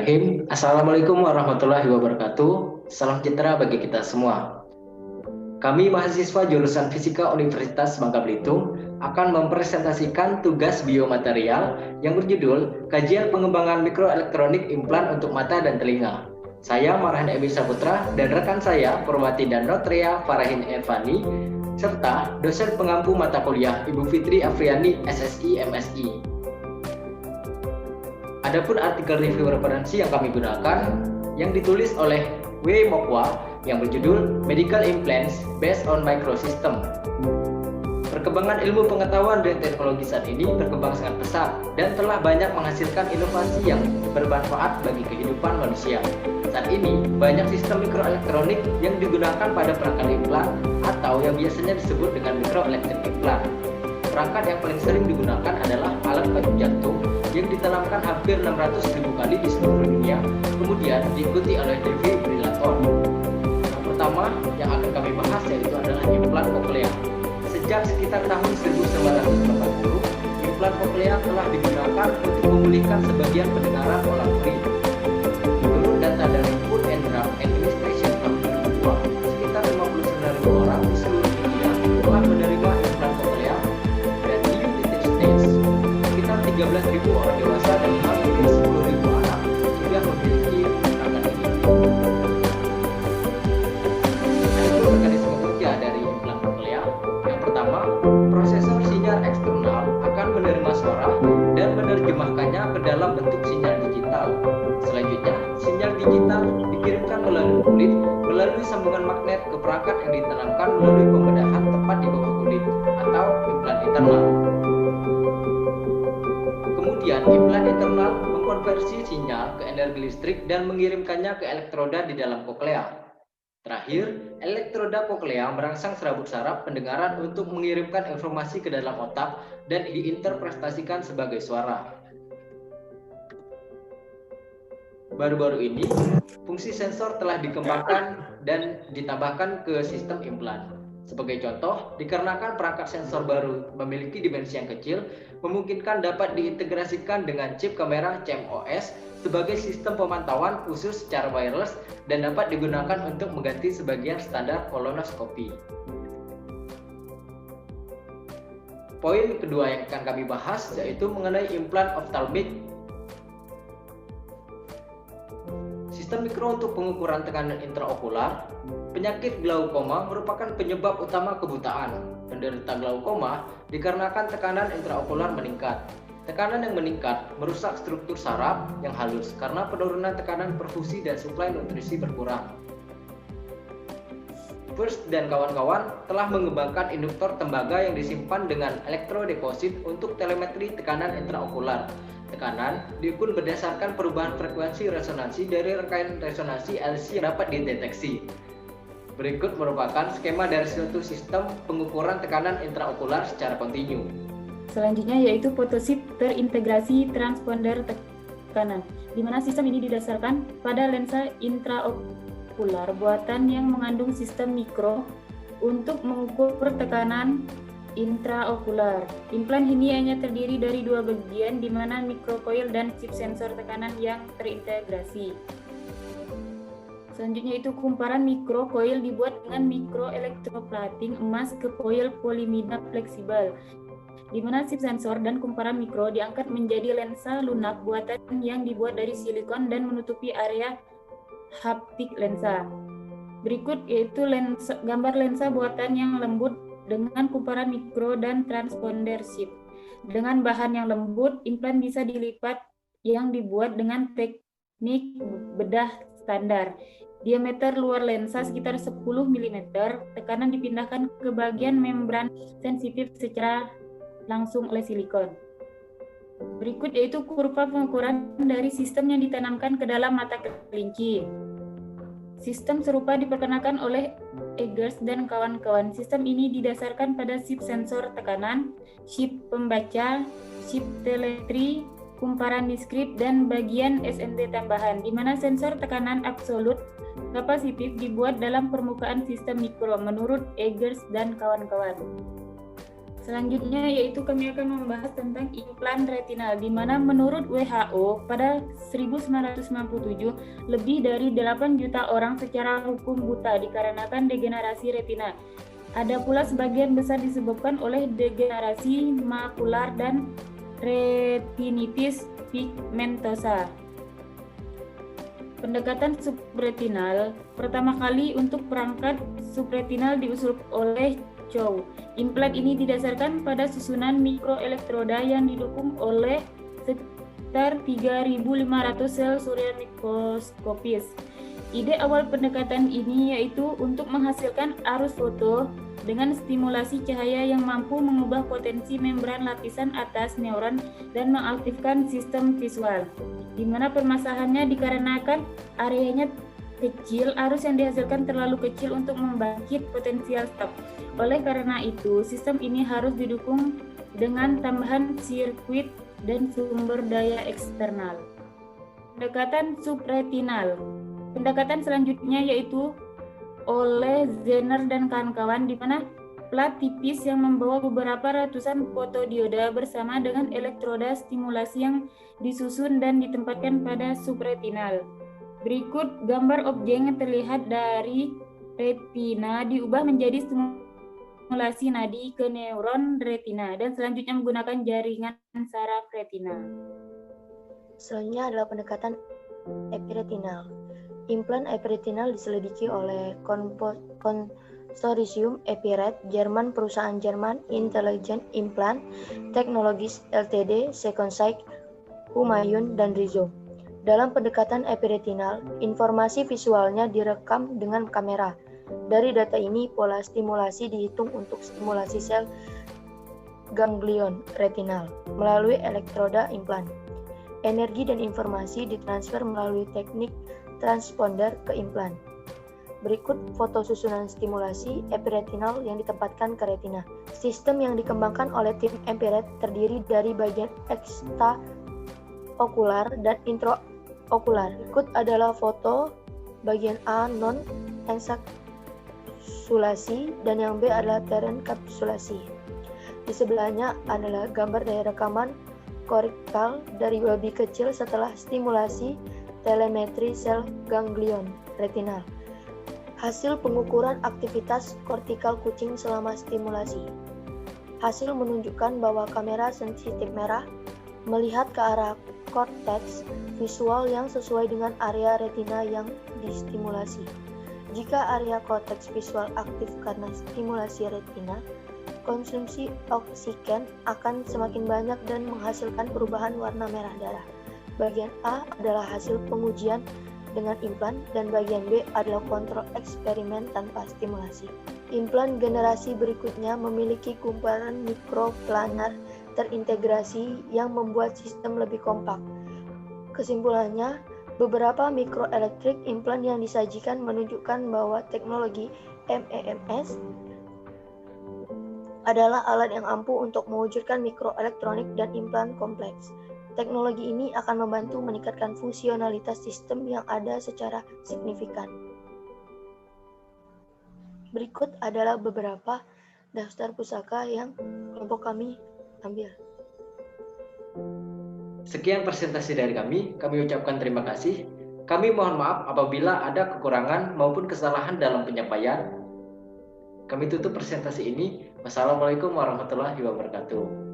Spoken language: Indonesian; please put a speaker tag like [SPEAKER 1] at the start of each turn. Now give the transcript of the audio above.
[SPEAKER 1] Bismillahirrahmanirrahim. Assalamualaikum warahmatullahi wabarakatuh. Salam sejahtera bagi kita semua. Kami mahasiswa jurusan Fisika Universitas Bangka Belitung akan mempresentasikan tugas biomaterial yang berjudul Kajian Pengembangan Mikroelektronik Implan untuk Mata dan Telinga. Saya Marhan Emi Saputra dan rekan saya Purwati dan Notria Farahin Evani serta dosen pengampu mata kuliah Ibu Fitri Afriani SSI MSI. Adapun artikel review referensi yang kami gunakan yang ditulis oleh W. Mokwa yang berjudul Medical Implants Based on Microsystem. Perkembangan ilmu pengetahuan dan teknologi saat ini berkembang sangat pesat dan telah banyak menghasilkan inovasi yang bermanfaat bagi kehidupan manusia. Saat ini, banyak sistem mikroelektronik yang digunakan pada perangkat implan atau yang biasanya disebut dengan mikroelektrik implan. Perangkat yang paling sering digunakan adalah alat bantu jantung yang ditanamkan hampir 600.000 kali di seluruh dunia, kemudian diikuti oleh defibrilator. Yang pertama yang akan kami bahas yaitu adalah implan koklea. Sejak sekitar tahun 1980, implan koklea telah digunakan untuk memulihkan sebagian pendengaran orang tuli. Menurut data dari Food and Drug Administration tahun 2002, sekitar 59.000 orang di seluruh dunia telah menerima implan koklea, dan di United States sekitar 13.000 orang dewasa dan hampir 10.000 anak sudah memiliki perangkat ini. Ada dua mekanisme kerja dari implan koklea. Yang pertama, prosesor sinyal eksternal akan menerima suara dan menerjemahkannya ke dalam bentuk sinyal digital. Selanjutnya, sinyal digital dikirimkan melalui kulit melalui sambungan magnet ke perangkat yang ditanamkan melalui pembedahan tepat di bawah kulit atau implan internal. Kemudian, implan internal mengkonversi sinyal ke energi listrik dan mengirimkannya ke elektroda di dalam koklea. Terakhir, elektroda koklea merangsang serabut saraf pendengaran untuk mengirimkan informasi ke dalam otak dan diinterpretasikan sebagai suara. Baru-baru ini, fungsi sensor telah dikembangkan dan ditambahkan ke sistem implan. Sebagai contoh, dikarenakan perangkat sensor baru memiliki dimensi yang kecil, memungkinkan dapat diintegrasikan dengan chip kamera CMOS sebagai sistem pemantauan khusus secara wireless dan dapat digunakan untuk mengganti sebagian standar kolonoskopi. Poin kedua yang akan kami bahas yaitu mengenai implan ophthalmic. Sistem mikro untuk pengukuran tekanan intraokular. Penyakit glaukoma merupakan penyebab utama kebutaan. Penderita glaukoma dikarenakan tekanan intraokular meningkat. Tekanan yang meningkat merusak struktur saraf yang halus karena penurunan tekanan perfusi dan suplai nutrisi berkurang. First dan kawan-kawan telah mengembangkan induktor tembaga yang disimpan dengan elektrodeposit untuk telemetri tekanan intraokular. Tekanan diukur berdasarkan perubahan frekuensi resonansi dari rangkaian resonansi LC yang dapat dideteksi. Berikut merupakan skema dari suatu sistem pengukuran tekanan intraokular secara kontinu.
[SPEAKER 2] Selanjutnya yaitu photosip terintegrasi transponder tekanan, di mana sistem ini didasarkan pada lensa intraokular buatan yang mengandung sistem mikro untuk mengukur tekanan intraokular. Implan ini hanya terdiri dari dua bagian, di mana mikrocoil dan chip sensor tekanan yang terintegrasi. Selanjutnya itu kumparan mikrocoil dibuat dengan mikroelektroplating emas ke coil polimida fleksibel, di mana chip sensor dan kumparan mikro diangkat menjadi lensa lunak buatan yang dibuat dari silikon dan menutupi area haptik lensa. Berikut yaitu gambar lensa buatan yang lembut dengan kumparan mikro dan transponder chip. Dengan bahan yang lembut, implan bisa dilipat yang dibuat dengan teknik bedah standar. Diameter luar lensa sekitar 10 mm, tekanan dipindahkan ke bagian membran sensitif secara langsung oleh silikon. Berikut yaitu kurva pengukuran dari sistem yang ditanamkan ke dalam mata kelinci. Sistem serupa diperkenalkan oleh Eggers dan kawan-kawan. Sistem ini didasarkan pada chip sensor tekanan, chip pembaca, chip telemetri, kumparan diskrit, dan bagian SMT tambahan, di mana sensor tekanan absolut kapasitif dibuat dalam permukaan sistem mikro menurut Eggers dan kawan-kawan. Selanjutnya yaitu kami akan membahas tentang implan retinal, di mana menurut WHO pada 1997 lebih dari 8 juta orang secara hukum buta dikarenakan degenerasi retina. Ada pula sebagian besar disebabkan oleh degenerasi makular dan retinitis pigmentosa. Pendekatan subretinal pertama kali untuk perangkat subretinal diusulkan oleh Chow. Implan ini didasarkan pada susunan mikroelektroda yang didukung oleh sekitar 3.500 sel surya mikroskopis. Ide awal pendekatan ini yaitu untuk menghasilkan arus foto dengan stimulasi cahaya yang mampu mengubah potensi membran lapisan atas neuron dan mengaktifkan sistem visual. Di mana permasalahannya dikarenakan areanya kecil, arus yang dihasilkan terlalu kecil untuk membangkit potensial stop. Oleh karena itu, sistem ini harus didukung dengan tambahan sirkuit dan sumber daya eksternal. Pendekatan subretinal. Pendekatan selanjutnya yaitu oleh Zener dan kawan-kawan, di mana plat tipis yang membawa beberapa ratusan fotodioda bersama dengan elektroda stimulasi yang disusun dan ditempatkan pada subretinal. Berikut gambar objek yang terlihat dari retina diubah menjadi stimulasi nadi ke neuron retina dan selanjutnya menggunakan jaringan saraf retina.
[SPEAKER 3] Selanjutnya adalah pendekatan epiretinal. Implan epiretinal diselidiki oleh konsorsium Epiret, Jerman, perusahaan Jerman Intelligent Implant Technologies Ltd, Seconsight, Humayun, dan Rizzo. Dalam pendekatan epiretinal, informasi visualnya direkam dengan kamera. Dari data ini, pola stimulasi dihitung untuk stimulasi sel ganglion retinal melalui elektroda implan. Energi dan informasi ditransfer melalui teknik transponder ke implan. Berikut foto susunan stimulasi epiretinal yang ditempatkan ke retina. Sistem yang dikembangkan oleh tim Epiret terdiri dari bagian ekstraokular dan intraokular. Berikut adalah foto bagian A non-enkapsulasi dan yang B adalah terenkapsulasi. Di sebelahnya adalah gambar dari rekaman kortikal dari babi kecil setelah stimulasi telemetri sel ganglion retinal. Hasil pengukuran aktivitas kortikal kucing selama stimulasi. Hasil menunjukkan bahwa kamera sensitif merah melihat ke arah korteks visual yang sesuai dengan area retina yang distimulasi. Jika area korteks visual aktif karena stimulasi retina, konsumsi oksigen akan semakin banyak dan menghasilkan perubahan warna merah darah. Bagian A adalah hasil pengujian dengan implan dan bagian B adalah kontrol eksperimen tanpa stimulasi. Implan generasi berikutnya memiliki kumparan mikroplanar terintegrasi yang membuat sistem lebih kompak. Kesimpulannya, beberapa mikroelektrik implan yang disajikan menunjukkan bahwa teknologi MEMS adalah alat yang ampuh untuk mewujudkan mikroelektronik dan implan kompleks. Teknologi ini akan membantu meningkatkan fungsionalitas sistem yang ada secara signifikan. Berikut adalah beberapa daftar pusaka yang kelompok kami ambil.
[SPEAKER 1] Sekian presentasi dari kami ucapkan terima kasih. Kami mohon maaf apabila ada kekurangan maupun kesalahan dalam penyampaian. Kami tutup presentasi ini. Wassalamualaikum warahmatullahi wabarakatuh.